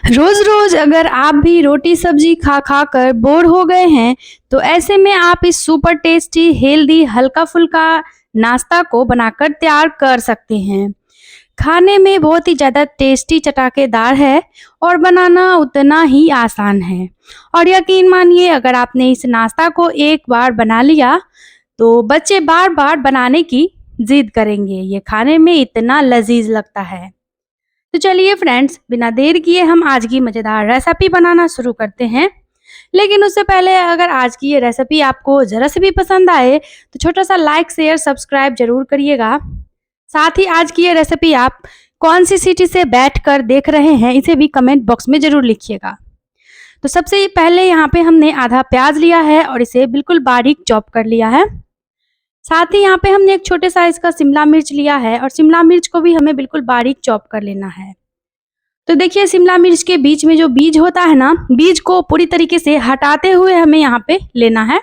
रोज रोज अगर आप भी रोटी सब्जी खा खा कर बोर हो गए हैं, तो ऐसे में आप इस सुपर टेस्टी हेल्दी हल्का फुल्का नाश्ता को बनाकर तैयार कर सकते हैं। खाने में बहुत ही ज़्यादा टेस्टी चटाकेदार है और बनाना उतना ही आसान है। और यकीन मानिए, अगर आपने इस नाश्ता को एक बार बना लिया तो बच्चे बार बार बनाने की जिद करेंगे। ये खाने में इतना लजीज लगता है। तो चलिए फ्रेंड्स, बिना देर किए हम आज की मज़ेदार रेसिपी बनाना शुरू करते हैं। लेकिन उससे पहले, अगर आज की ये रेसिपी आपको ज़रा से भी पसंद आए तो छोटा सा लाइक शेयर सब्सक्राइब जरूर करिएगा। साथ ही आज की ये रेसिपी आप कौन सी सिटी से बैठकर देख रहे हैं, इसे भी कमेंट बॉक्स में ज़रूर लिखिएगा। तो सबसे पहले यहाँ पे हमने आधा प्याज लिया है और इसे बिल्कुल बारीक चॉप कर लिया है। साथ ही यहाँ पे हमने एक छोटे साइज का शिमला मिर्च लिया है और शिमला मिर्च को भी हमें बिल्कुल बारीक चॉप कर लेना है। तो देखिए, शिमला मिर्च के बीच में जो बीज होता है ना, बीज को पूरी तरीके से हटाते हुए हमें यहाँ पे लेना है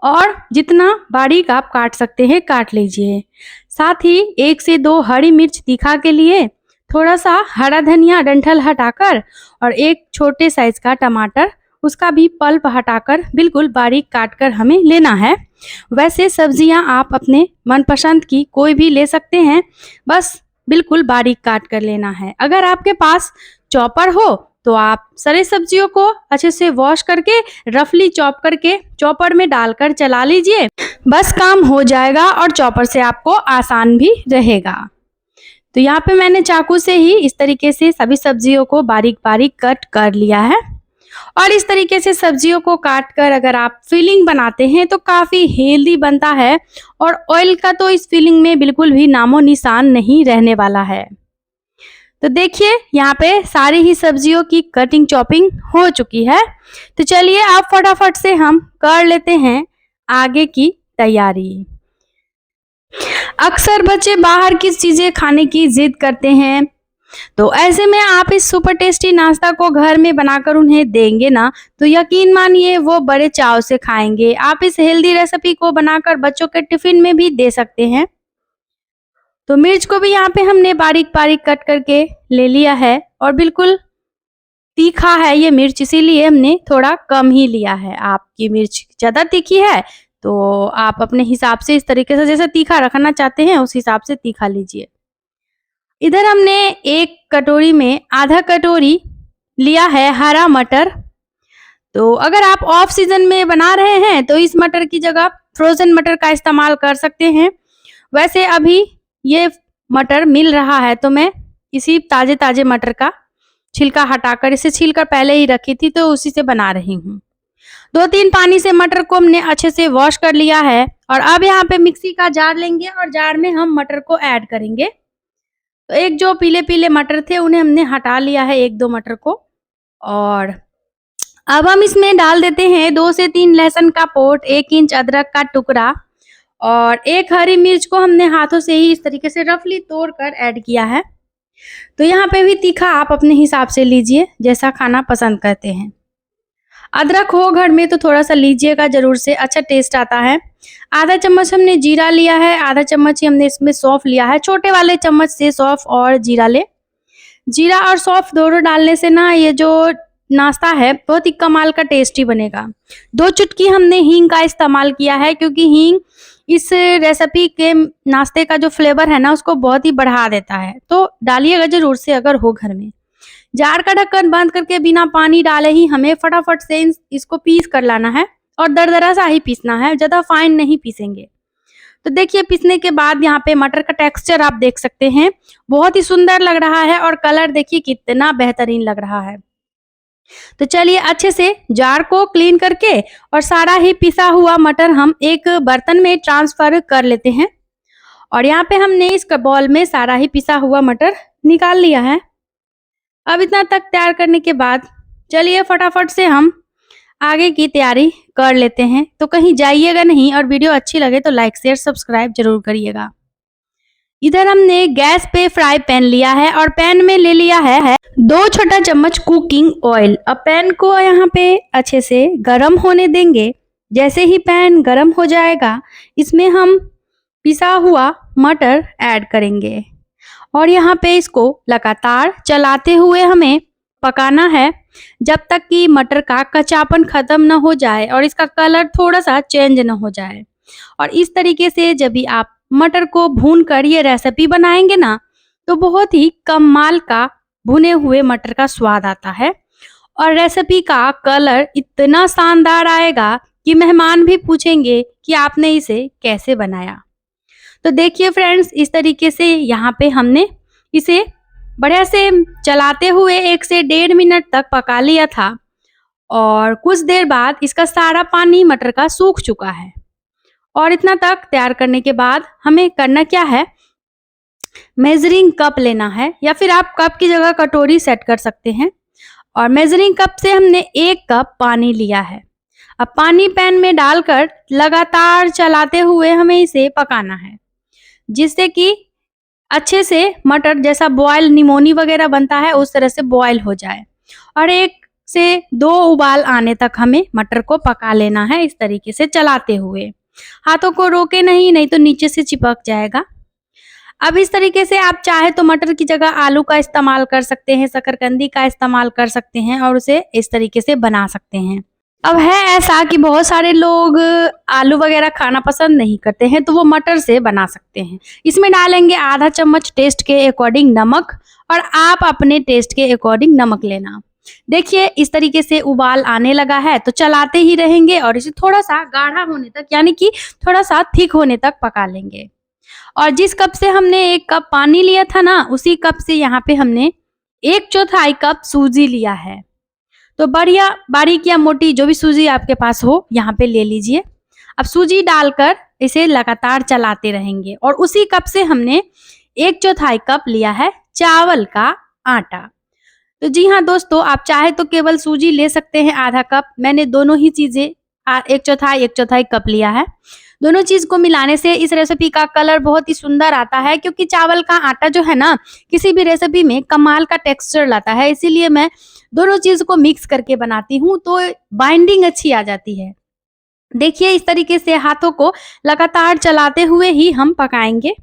और जितना बारीक आप काट सकते हैं काट लीजिए। साथ ही 1 से 2 हरी मिर्च तीखा के लिए, थोड़ा सा हरा धनिया डंठल हटाकर और एक छोटे साइज का टमाटर, उसका भी पल्प हटाकर बिल्कुल बारीक काटकर हमें लेना है। वैसे सब्जियां आप अपने मनपसंद की कोई भी ले सकते हैं, बस बिल्कुल बारीक काट कर लेना है। अगर आपके पास चॉपर हो तो आप सारी सब्जियों को अच्छे से वॉश करके रफली चॉप करके चॉपर में डालकर चला लीजिए, बस काम हो जाएगा और चॉपर से आपको आसान भी रहेगा। तो यहाँ पे मैंने चाकू से ही इस तरीके से सभी सब्जियों को बारीक बारीक कट कर लिया है। और इस तरीके से सब्जियों को काट कर अगर आप फिलिंग बनाते हैं तो काफ़ी हेल्दी बनता है और ऑयल का तो इस फिलिंग में बिल्कुल भी नामो निशान नहीं रहने वाला है। तो देखिए, यहाँ पे सारी ही सब्जियों की कटिंग चॉपिंग हो चुकी है। तो चलिए आप फटाफट से हम कर लेते हैं आगे की तैयारी। अक्सर बच्चे बाहर की चीज़ें खाने की जिद करते हैं, तो ऐसे में आप इस सुपर टेस्टी नाश्ता को घर में बनाकर उन्हें देंगे ना, तो यकीन मानिए वो बड़े चाव से खाएंगे। आप इस हेल्दी रेसिपी को बनाकर बच्चों के टिफिन में भी दे सकते हैं। तो मिर्च को भी यहाँ पे हमने बारीक बारीक कट करके ले लिया है और बिल्कुल तीखा है ये मिर्च, इसीलिए हमने थोड़ा कम ही लिया है। आपकी मिर्च ज़्यादा तीखी है तो आप अपने हिसाब से इस तरीके से जैसे तीखा रखना चाहते हैं उस हिसाब से तीखा लीजिए। इधर हमने एक कटोरी में आधा कटोरी लिया है हरा मटर। तो अगर आप ऑफ सीजन में बना रहे हैं तो इस मटर की जगह फ्रोजन मटर का इस्तेमाल कर सकते हैं। वैसे अभी ये मटर मिल रहा है तो मैं इसी ताजे ताजे मटर का छिलका हटाकर, इसे छीलकर पहले ही रखी थी तो उसी से बना रही हूँ। 2-3 पानी से मटर को हमने अच्छे से वॉश कर लिया है और अब यहाँ पे मिक्सी का जार लेंगे और जार में हम मटर को ऐड करेंगे। तो एक जो पीले पीले मटर थे उन्हें हमने हटा लिया है, 1-2 मटर को। और अब हम इसमें डाल देते हैं 2 से 3 लहसुन का पोट, 1 इंच अदरक का टुकड़ा और 1 हरी मिर्च को हमने हाथों से ही इस तरीके से रफली तोड़कर ऐड किया है। तो यहाँ पे भी तीखा आप अपने हिसाब से लीजिए, जैसा खाना पसंद करते हैं। अदरक हो घर में तो थोड़ा सा लीजिएगा जरूर से, अच्छा टेस्ट आता है। आधा चम्मच हमने जीरा लिया है, आधा चम्मच ही हमने इसमें सौंफ लिया है। छोटे वाले चम्मच से सौंफ और जीरा ले। जीरा और सौंफ दोनों डालने से ना ये जो नाश्ता है बहुत ही कमाल का टेस्टी बनेगा। 2 चुटकी हमने हींग का इस्तेमाल किया है, क्योंकि हींग इस रेसिपी के नाश्ते का जो फ्लेवर है ना उसको बहुत ही बढ़ा देता है। तो डालिएगा जरूर से अगर हो घर में। जार का ढक्कन बंद करके बिना पानी डाले ही हमें फटाफट से इसको पीस कर लाना है और दरदरा सा ही पीसना है, ज़्यादा फाइन नहीं पीसेंगे। तो देखिए, पीसने के बाद यहाँ पे मटर का टेक्सचर आप देख सकते हैं, बहुत ही सुंदर लग रहा है और कलर देखिए कितना बेहतरीन लग रहा है। तो चलिए अच्छे से जार को क्लीन करके और सारा ही पिसा हुआ मटर हम एक बर्तन में ट्रांसफर कर लेते हैं। और यहाँ पे हमने इस बाउल में सारा ही पिसा हुआ मटर निकाल लिया है। अब इतना तक तैयार करने के बाद चलिए फटाफट से हम आगे की तैयारी कर लेते हैं। तो कहीं जाइएगा नहीं और वीडियो अच्छी लगे तो लाइक शेयर सब्सक्राइब जरूर करिएगा। इधर हमने गैस पे फ्राई पैन लिया है और पैन में ले लिया है 2 छोटा चम्मच कुकिंग ऑयल। अब पैन को यहाँ पे अच्छे से गरम होने देंगे। जैसे ही पैन गरम हो जाएगा इसमें हम पिसा हुआ मटर ऐड करेंगे और यहाँ पे इसको लगातार चलाते हुए हमें पकाना है जब तक कि मटर का कच्चापन खत्म न हो जाए और इसका कलर थोड़ा-सा चेंज न हो जाए। और इस तरीके से जब भी आप मटर को भून कर ये रेसिपी बनाएँगे ना, तो बहुत ही कमाल का भुने हुए मटर का स्वाद आता है और रेसिपी का कलर इतना शानदार आएगा कि मेहमान भी पूछेंगे कि आपने इसे कैसे बनाया। तो देखिए फ्रेंड्स, इस तरीके से यहाँ पे हमने इसे बढ़िया से चलाते हुए 1 से 1.5 मिनट तक पका लिया था और कुछ देर बाद इसका सारा पानी मटर का सूख चुका है। और इतना तक तैयार करने के बाद हमें करना क्या है, मेजरिंग कप लेना है या फिर आप कप की जगह कटोरी सेट कर सकते हैं। और मेजरिंग कप से हमने 1 कप पानी लिया है। अब पानी पैन में डालकर लगातार चलाते हुए हमें इसे पकाना है, जिससे कि अच्छे से मटर जैसा बॉयल निमोनी वगैरह बनता है उस तरह से बॉयल हो जाए। और 1 से 2 उबाल आने तक हमें मटर को पका लेना है, इस तरीके से चलाते हुए। हाथों को रोके नहीं तो नीचे से चिपक जाएगा। अब इस तरीके से आप चाहे तो मटर की जगह आलू का इस्तेमाल कर सकते हैं, शकरकंदी का इस्तेमाल कर सकते हैं और उसे इस तरीके से बना सकते हैं। अब है ऐसा कि बहुत सारे लोग आलू वगैरह खाना पसंद नहीं करते हैं, तो वो मटर से बना सकते हैं। इसमें डालेंगे आधा चम्मच टेस्ट के अकॉर्डिंग नमक और आप अपने टेस्ट के अकॉर्डिंग नमक लेना। देखिए इस तरीके से उबाल आने लगा है तो चलाते ही रहेंगे और इसे थोड़ा-सा गाढ़ा होने तक यानी कि थोड़ा-सा थिक होने तक पका लेंगे। और जिस कप से हमने 1 कप पानी लिया था ना, उसी कप से यहाँ पे हमने 1/4 कप सूजी लिया है। तो बढ़िया बारीक या मोटी जो भी सूजी आपके पास हो यहाँ पे ले लीजिए। अब सूजी डालकर इसे लगातार चलाते रहेंगे और उसी कप से हमने 1/4 कप लिया है चावल का आटा। तो जी हाँ दोस्तों, आप चाहे तो केवल सूजी ले सकते हैं आधा कप। मैंने दोनों ही चीजें 1/4 कप लिया है। दोनों चीज को मिलाने से इस रेसिपी का कलर बहुत ही सुंदर आता है, क्योंकि चावल का आटा जो है ना किसी भी रेसिपी में कमाल का टेक्सचर लाता है। इसीलिए मैं दोनों चीज को मिक्स करके बनाती हूँ तो बाइंडिंग अच्छी आ जाती है। देखिए इस तरीके से हाथों को लगातार चलाते हुए ही हम पकाएंगे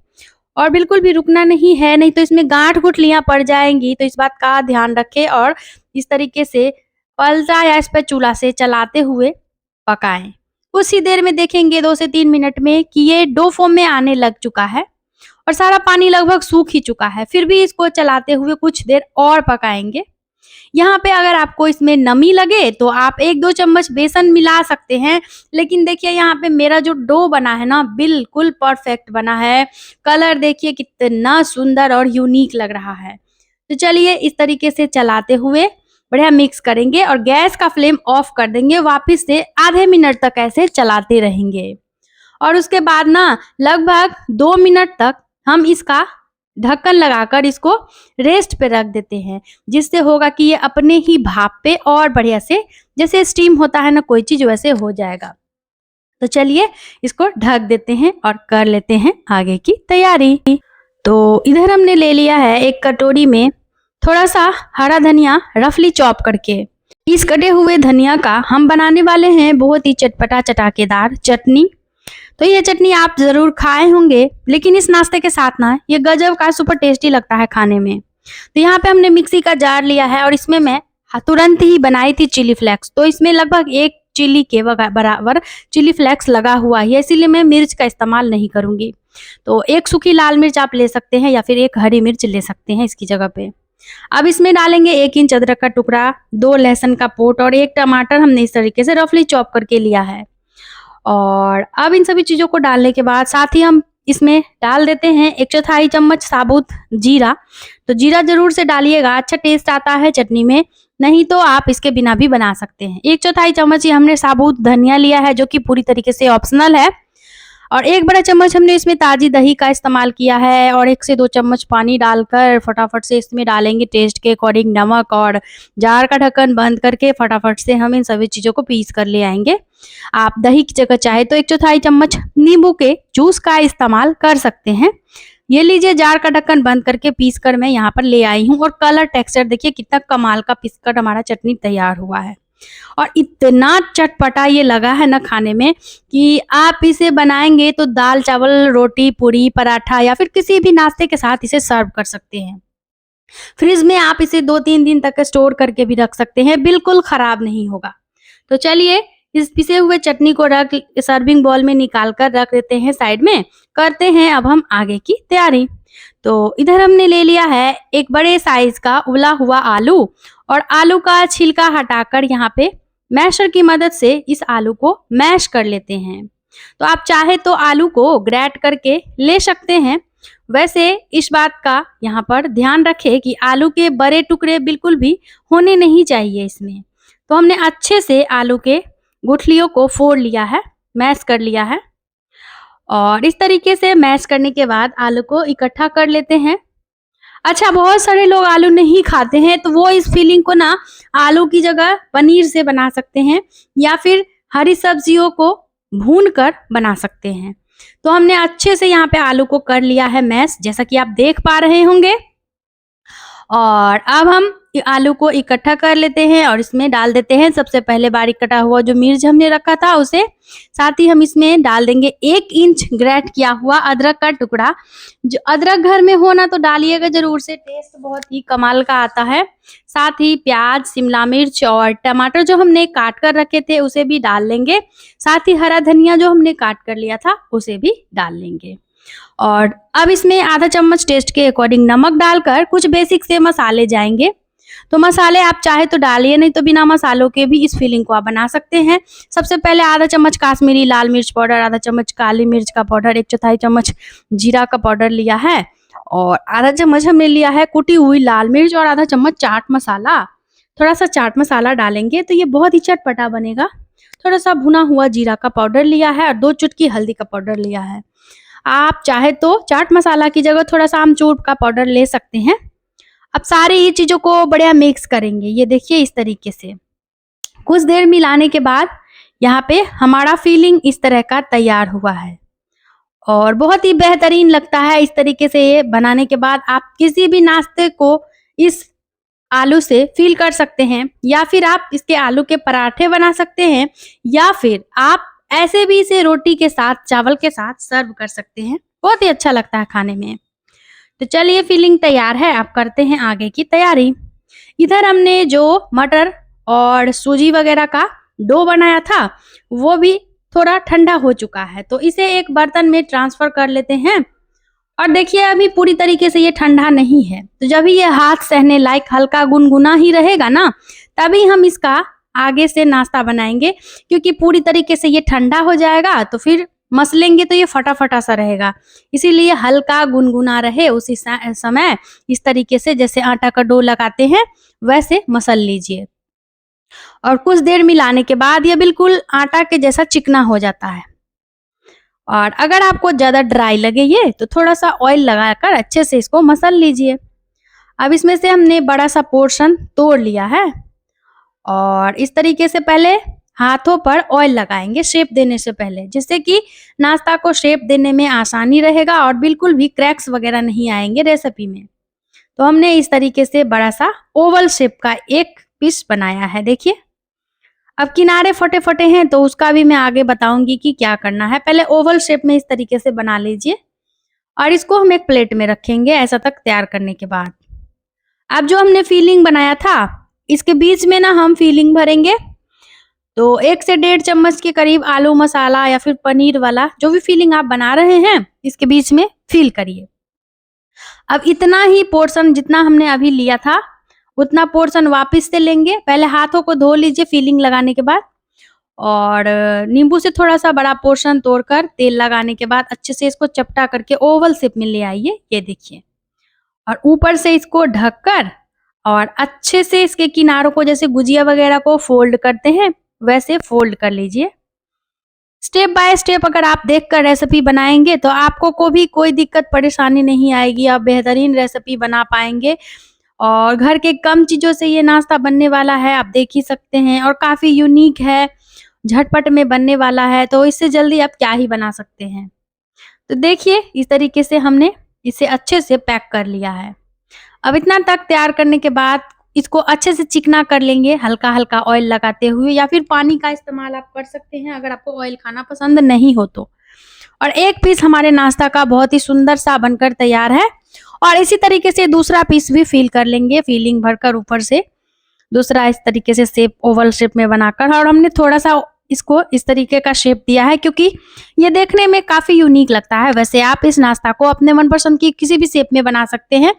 और बिल्कुल भी रुकना नहीं है, नहीं तो इसमें गांठ गुठलियां पड़ जाएंगी। तो इस बात का ध्यान रखें और इस तरीके से पलटा या स्पैचुला से चलाते हुए पकाएं। कुछ ही देर में देखेंगे 2 से 3 मिनट में कि ये डो फॉर्म में आने लग चुका है और सारा पानी लगभग सूख ही चुका है। फिर भी इसको चलाते हुए कुछ देर और पकाएंगे। यहाँ पे अगर आपको इसमें नमी लगे तो आप 1-2 चम्मच बेसन मिला सकते हैं, लेकिन देखिए यहाँ पे मेरा जो डो बना है ना बिल्कुल परफेक्ट बना है। कलर देखिए कितना सुंदर और यूनिक लग रहा है। तो चलिए इस तरीके से चलाते हुए बढ़िया मिक्स करेंगे और गैस का फ्लेम ऑफ कर देंगे। वापस से आधे मिनट तक ऐसे चलाते रहेंगे और उसके बाद ना लगभग 2 मिनट तक हम इसका ढक्कन लगाकर इसको रेस्ट पे रख देते हैं, जिससे होगा कि ये अपने ही भाप पे और बढ़िया से जैसे स्टीम होता है ना कोई चीज, वैसे हो जाएगा। तो चलिए इसको ढक देते हैं और कर लेते हैं आगे की तैयारी। तो इधर हमने ले लिया है एक कटोरी में थोड़ा सा हरा धनिया रफली चॉप करके। इस कटे हुए धनिया का हम बनाने वाले हैं बहुत ही चटपटा चटाकेदार चटनी। तो ये चटनी आप जरूर खाए होंगे, लेकिन इस नाश्ते के साथ ना ये गजब का सुपर टेस्टी लगता है खाने में। तो यहाँ पे हमने मिक्सी का जार लिया है और इसमें मैं तुरंत ही बनाई थी चिली फ्लेक्स। तो इसमें लगभग 1 चिली के बराबर चिली फ्लेक्स लगा हुआ है, इसीलिए मैं मिर्च का इस्तेमाल नहीं करूंगी। तो 1 सूखी लाल मिर्च आप ले सकते हैं या फिर 1 हरी मिर्च ले सकते हैं इसकी जगह पे। अब इसमें डालेंगे 1 इंच अदरक का टुकड़ा, 2 लहसुन का पोट और 1 टमाटर हमने इस तरीके से रफली चॉप करके लिया है। और अब इन सभी चीजों को डालने के बाद साथ ही हम इसमें डाल देते हैं 1/4 चम्मच साबुत जीरा। तो जीरा जरूर से डालिएगा, अच्छा टेस्ट आता है चटनी में, नहीं तो आप इसके बिना भी बना सकते हैं। 1/4 चम्मच ही हमने साबुत धनिया लिया है जो कि पूरी तरीके से ऑप्शनल है और 1 बड़ा चम्मच हमने इसमें ताजी दही का इस्तेमाल किया है और 1 से 2 चम्मच पानी डालकर फटाफट से इसमें डालेंगे टेस्ट के अकॉर्डिंग नमक और जार का ढक्कन बंद करके फटाफट से हम इन सभी चीज़ों को पीस कर ले आएंगे। आप दही की जगह चाहे तो 1/4 चम्मच नींबू के जूस का इस्तेमाल कर सकते हैं। ये लीजिए जार का ढक्कन बंद करके पीस कर मैं यहाँ पर ले आई हूँ और कलर टेक्सचर देखिए कितना कमाल का पीस कर हमारा चटनी तैयार हुआ है और इतना चटपटा ये लगा है ना खाने में कि आप इसे बनाएंगे तो दाल चावल रोटी पूरी पराठा या फिर किसी भी नाश्ते के साथ इसे सर्व कर सकते हैं। फ्रिज में आप इसे 2-3 दिन तक स्टोर करके भी रख सकते हैं, बिल्कुल खराब नहीं होगा। तो चलिए इस पिसे हुए चटनी को रख सर्विंग बाउल में निकाल कर रख देते हैं साइड में। करते हैं अब हम आगे की तैयारी। तो इधर हमने ले लिया है एक बड़े साइज का उबला हुआ आलू और आलू का छिलका हटाकर यहाँ पे मैशर की मदद से इस आलू को मैश कर लेते हैं। तो आप चाहे तो आलू को ग्रेट करके ले सकते हैं। वैसे इस बात का यहाँ पर ध्यान रखें कि आलू के बड़े टुकड़े बिल्कुल भी होने नहीं चाहिए इसमें। तो हमने अच्छे से आलू के गुठलियों को फोड़ लिया है, मैश कर लिया है और इस तरीके से मैश करने के बाद आलू को इकट्ठा कर लेते हैं। अच्छा, बहुत सारे लोग आलू नहीं खाते हैं तो वो इस फीलिंग को ना आलू की जगह पनीर से बना सकते हैं या फिर हरी सब्जियों को भून कर बना सकते हैं। तो हमने अच्छे से यहाँ पे आलू को कर लिया है मैश, जैसा कि आप देख पा रहे होंगे। और अब हम आलू को इकट्ठा कर लेते हैं और इसमें डाल देते हैं सबसे पहले बारीक कटा हुआ जो मिर्च हमने रखा था उसे। साथ ही हम इसमें डाल देंगे 1 इंच ग्रेट किया हुआ अदरक का टुकड़ा। जो अदरक घर में हो ना तो डालिएगा जरूर से, टेस्ट बहुत ही कमाल का आता है। साथ ही प्याज, शिमला मिर्च और टमाटर जो हमने काट कर रखे थे उसे भी डाल लेंगे। साथ ही हरा धनिया जो हमने काट कर लिया था उसे भी डाल लेंगे। और अब इसमें आधा चम्मच टेस्ट के अकॉर्डिंग नमक डालकर कुछ बेसिक से मसाले जाएंगे। तो मसाले आप चाहे तो डालिए, नहीं तो बिना मसालों के भी इस फीलिंग को आप बना सकते हैं। सबसे पहले आधा चम्मच काश्मीरी लाल मिर्च पाउडर, आधा चम्मच काली मिर्च का पाउडर, 1/4 चम्मच जीरा का पाउडर लिया है और आधा चम्मच हमने लिया है कुटी हुई लाल मिर्च और आधा चम्मच चाट मसाला। थोड़ा सा चाट मसाला डालेंगे तो ये बहुत ही चटपटा बनेगा। थोड़ा सा भुना हुआ जीरा का पाउडर लिया है और 2 चुटकी हल्दी का पाउडर लिया है। आप चाहे तो चाट मसाला की जगह थोड़ा सा आमचूर का पाउडर ले सकते हैं। अब सारी ये चीज़ों को बढ़िया मिक्स करेंगे। ये देखिए इस तरीके से कुछ देर मिलाने के बाद यहाँ पे हमारा फीलिंग इस तरह का तैयार हुआ है और बहुत ही बेहतरीन लगता है। इस तरीके से ये बनाने के बाद आप किसी भी नाश्ते को इस आलू से फील कर सकते हैं या फिर आप इसके आलू के पराठे बना सकते हैं या फिर आप ऐसे भी इसे रोटी के साथ, चावल के साथ सर्व कर सकते हैं। बहुत ही अच्छा लगता है खाने में। तो चलिए फीलिंग तैयार है, आप करते हैं आगे की तैयारी। इधर हमने जो मटर और सूजी वगैरह का डो बनाया था वो भी थोड़ा ठंडा हो चुका है, तो इसे एक बर्तन में ट्रांसफर कर लेते हैं। और देखिए अभी पूरी तरीके से ये ठंडा नहीं है, तो जब ये हाथ सहने लायक हल्का गुनगुना ही रहेगा ना तभी हम इसका आगे से नाश्ता बनाएंगे, क्योंकि पूरी तरीके से ये ठंडा हो जाएगा तो फिर मसलेंगे तो ये फटा-फटा सा रहेगा। इसीलिए हल्का गुनगुना रहे उसी समय इस तरीके से जैसे आटा का डो लगाते हैं वैसे मसल लीजिए। और कुछ देर मिलाने के बाद ये बिल्कुल आटा के जैसा चिकना हो जाता है। और अगर आपको ज़्यादा ड्राई लगे ये तो थोड़ा सा ऑयल लगाकर अच्छे से इसको मसल लीजिए। अब इसमें से हमने बड़ा सा पोर्शन तोड़ लिया है और इस तरीके से पहले हाथों पर ऑयल लगाएंगे शेप देने से पहले, जिससे कि नाश्ता को शेप देने में आसानी रहेगा और बिल्कुल भी क्रैक्स वगैरह नहीं आएंगे रेसिपी में। तो हमने इस तरीके से बड़ा सा ओवल शेप का एक पीस बनाया है। देखिए अब किनारे फटे फटे हैं तो उसका भी मैं आगे बताऊंगी कि क्या करना है। पहले ओवल शेप में इस तरीके से बना लीजिए और इसको हम एक प्लेट में रखेंगे ऐसा तक तैयार करने के बाद। अब जो हमने फीलिंग बनाया था इसके बीच में ना हम फीलिंग भरेंगे। तो 1 से 1.5 चम्मच के करीब आलू मसाला या फिर पनीर वाला जो भी फीलिंग आप बना रहे हैं इसके बीच में फिल करिए। अब इतना ही पोर्शन जितना हमने अभी लिया था उतना पोर्शन वापस से लेंगे। पहले हाथों को धो लीजिए फीलिंग लगाने के बाद और नींबू से थोड़ा सा बड़ा पोर्शन तोड़कर तेल लगाने के बाद अच्छे से इसको चपटा करके ओवल शेप में ले आइए। ये देखिए और ऊपर से इसको ढककर और अच्छे से इसके किनारों को जैसे गुजिया वगैरह को फोल्ड करते हैं वैसे फोल्ड कर लीजिए। स्टेप बाय स्टेप अगर आप देखकर रेसिपी बनाएंगे तो आपको भी कोई दिक्कत परेशानी नहीं आएगी। आप बेहतरीन रेसिपी बना पाएंगे और घर के कम चीज़ों से ये नाश्ता बनने वाला है, आप देख ही सकते हैं। और काफ़ी यूनिक है, झटपट में बनने वाला है, तो इससे जल्दी आप क्या ही बना सकते हैं। तो देखिए इस तरीके से हमने इसे अच्छे से पैक कर लिया है। अब इतना तक तैयार करने के बाद इसको अच्छे से चिकना कर लेंगे हल्का हल्का ऑयल लगाते हुए, या फिर पानी का इस्तेमाल आप कर सकते हैं अगर आपको ऑयल खाना पसंद नहीं हो तो। और एक पीस हमारे नाश्ता का बहुत ही सुंदर सा बनकर तैयार है और इसी तरीके से दूसरा पीस भी फिल कर लेंगे, फिलिंग भरकर ऊपर से दूसरा इस तरीके से शेप ओवल शेप में बनाकर। और हमने थोड़ा सा इसको इस तरीके का शेप दिया है क्योंकि ये देखने में काफी यूनिक लगता है। वैसे आप इस नाश्ता को अपने मनपसंद की किसी भी शेप में बना सकते हैं।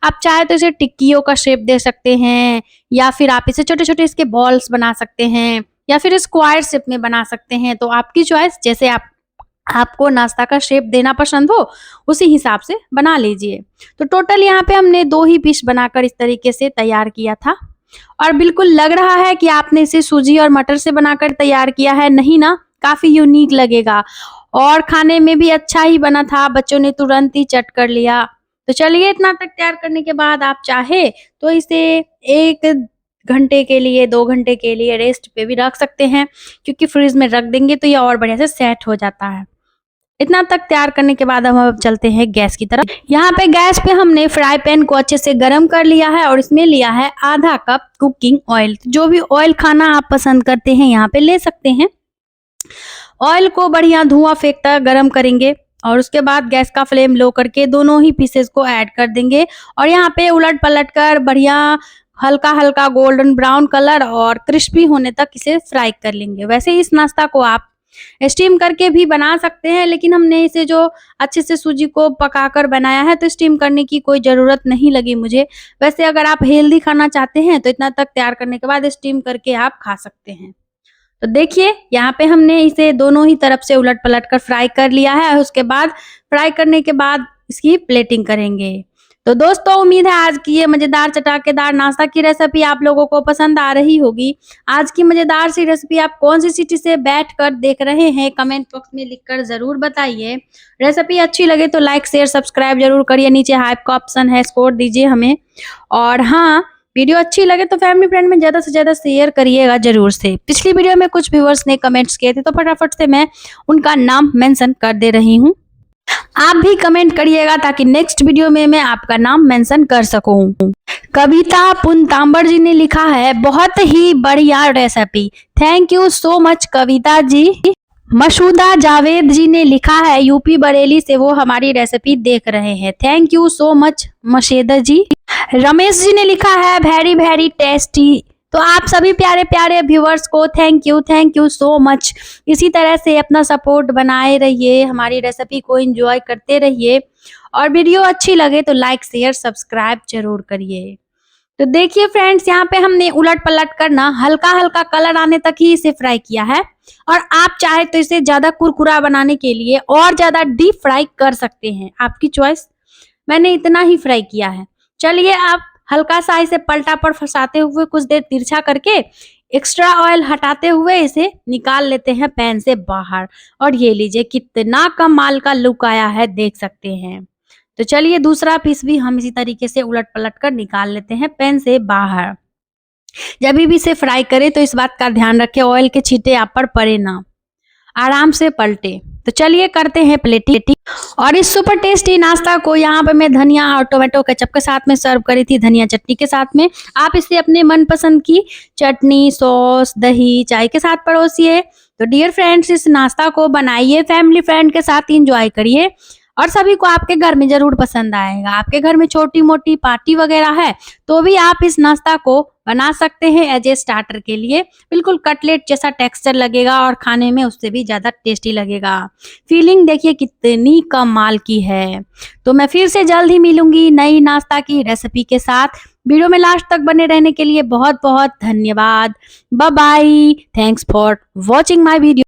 आप चाहे तो इसे टिक्कियों का शेप दे सकते हैं, या फिर आप इसे छोटे छोटे इसके बॉल्स बना सकते हैं, या फिर स्क्वायर शेप में बना सकते हैं। तो आपकी चॉइस, जैसे आपको नाश्ता का शेप देना पसंद हो उसी हिसाब से बना लीजिए। तो टोटल यहाँ पे हमने 2 ही पीस बनाकर इस तरीके से तैयार किया था। और बिल्कुल लग रहा है कि आपने इसे सूजी और मटर से बनाकर तैयार किया है, नहीं ना? काफी यूनिक लगेगा और खाने में भी अच्छा ही बना था, बच्चों ने तुरंत ही चट कर लिया। तो चलिए, इतना तक तैयार करने के बाद आप चाहे तो इसे 1 घंटे के लिए, 2 घंटे के लिए रेस्ट पे भी रख सकते हैं, क्योंकि फ्रिज में रख देंगे तो ये और बढ़िया से सेट हो जाता है। इतना तक तैयार करने के बाद हम अब चलते हैं गैस की तरफ। यहाँ पे गैस पे हमने फ्राई पैन को अच्छे से गर्म कर लिया है और इसमें लिया है आधा कप कुकिंग ऑयल। जो भी ऑयल खाना आप पसंद करते हैं यहाँ पे ले सकते हैं। ऑयल को बढ़िया धुआं फेंकता गर्म करेंगे और उसके बाद गैस का फ्लेम लो करके दोनों ही पीसेस को ऐड कर देंगे और यहाँ पे उलट पलट कर बढ़िया हल्का हल्का गोल्डन ब्राउन कलर और क्रिस्पी होने तक इसे फ्राई कर लेंगे। वैसे इस नाश्ता को आप स्टीम करके भी बना सकते हैं, लेकिन हमने इसे जो अच्छे से सूजी को पकाकर बनाया है तो स्टीम करने की कोई ज़रूरत नहीं लगी मुझे। वैसे अगर आप हेल्दी खाना चाहते हैं तो इतना तक तैयार करने के बाद स्टीम करके आप खा सकते हैं। तो देखिए, यहाँ पे हमने इसे दोनों ही तरफ से उलट पलट कर फ्राई कर लिया है। उसके बाद फ्राई करने के बाद इसकी प्लेटिंग करेंगे। तो दोस्तों, उम्मीद है आज की ये मजेदार चटाकेदार नाश्ता की रेसिपी आप लोगों को पसंद आ रही होगी। आज की मजेदार सी रेसिपी आप कौन सी सिटी से बैठकर देख रहे हैं, कमेंट बॉक्स में लिखकर जरूर बताइए। रेसिपी अच्छी लगे तो लाइक शेयर सब्सक्राइब जरूर करिए। नीचे हाइप का ऑप्शन है, स्कोर दीजिए हमें। और हाँ, वीडियो अच्छी लगे तो फैमिली फ्रेंड में ज्यादा से ज्यादा शेयर करिएगा जरूर से। पिछली वीडियो में कुछ व्यूअर्स ने कमेंट्स किए थे तो फटाफट से मैं उनका नाम मेंशन कर दे रही हूँ। आप भी कमेंट करिएगा ताकि नेक्स्ट वीडियो में मैं आपका नाम मेंशन कर सकूं। कविता पुनतांबर जी ने लिखा है, बहुत ही बढ़िया recipe, thank you so much Kavita ji. Masooda Javed जी ने लिखा है, यूपी बरेली से वो हमारी रेसिपी देख रहे हैं, थैंक यू सो मच मशेदा जी। रमेश जी ने लिखा है, वेरी वेरी टेस्टी। तो आप सभी प्यारे प्यारे व्यूअर्स को थैंक यू सो मच। इसी तरह से अपना सपोर्ट बनाए रहिए, हमारी रेसिपी को एंजॉय करते रहिए और वीडियो अच्छी लगे तो लाइक शेयर सब्सक्राइब जरूर करिए। तो देखिए फ्रेंड्स, यहाँ पे हमने उलट पलट कर ना हल्का हल्का कलर आने तक ही इसे फ्राई किया है और आप चाहे तो इसे ज्यादा कुरकुरा बनाने के लिए और ज्यादा डीप फ्राई कर सकते हैं, आपकी चॉइस। मैंने इतना ही फ्राई किया है। चलिए, आप हल्का सा इसे पलटा पर फंसाते हुए कुछ देर तिरछा करके एक्स्ट्रा ऑयल हटाते हुए इसे निकाल लेते हैं पैन से बाहर। और ये लीजिए, कितना कमाल का लुक आया है, देख सकते हैं। तो चलिए, दूसरा पीस भी हम इसी तरीके से उलट पलट कर निकाल लेते हैं पैन से बाहर। जब भी इसे फ्राई करें तो इस बात का ध्यान रखें ऑयल के छींटे आप पर पड़े ना, आराम से पलटे। तो चलिए करते हैं प्लेटिंग। और इस सुपर टेस्टी नाश्ता को यहाँ पे मैं धनिया और टोमेटो केचप के साथ में सर्व करी थी, धनिया चटनी के साथ में। आप इसे अपने मनपसंद की चटनी, सॉस, दही, चाय के साथ परोसिए। तो डियर फ्रेंड्स, इस नाश्ता को बनाइए, फैमिली फ्रेंड के साथ एंजॉय करिए और सभी को आपके घर में जरूर पसंद आएगा। आपके घर में छोटी मोटी पार्टी वगैरह है तो भी आप इस नाश्ता को बना सकते हैं एज ए स्टार्टर के लिए। बिल्कुल कटलेट जैसा टेक्सचर लगेगा और खाने में उससे भी ज्यादा टेस्टी लगेगा। फीलिंग देखिए कितनी कमाल की है। तो मैं फिर से जल्द ही मिलूंगी नई नाश्ता की रेसिपी के साथ। वीडियो में लास्ट तक बने रहने के लिए बहुत बहुत धन्यवाद। Bye bye, thanks for watching my video.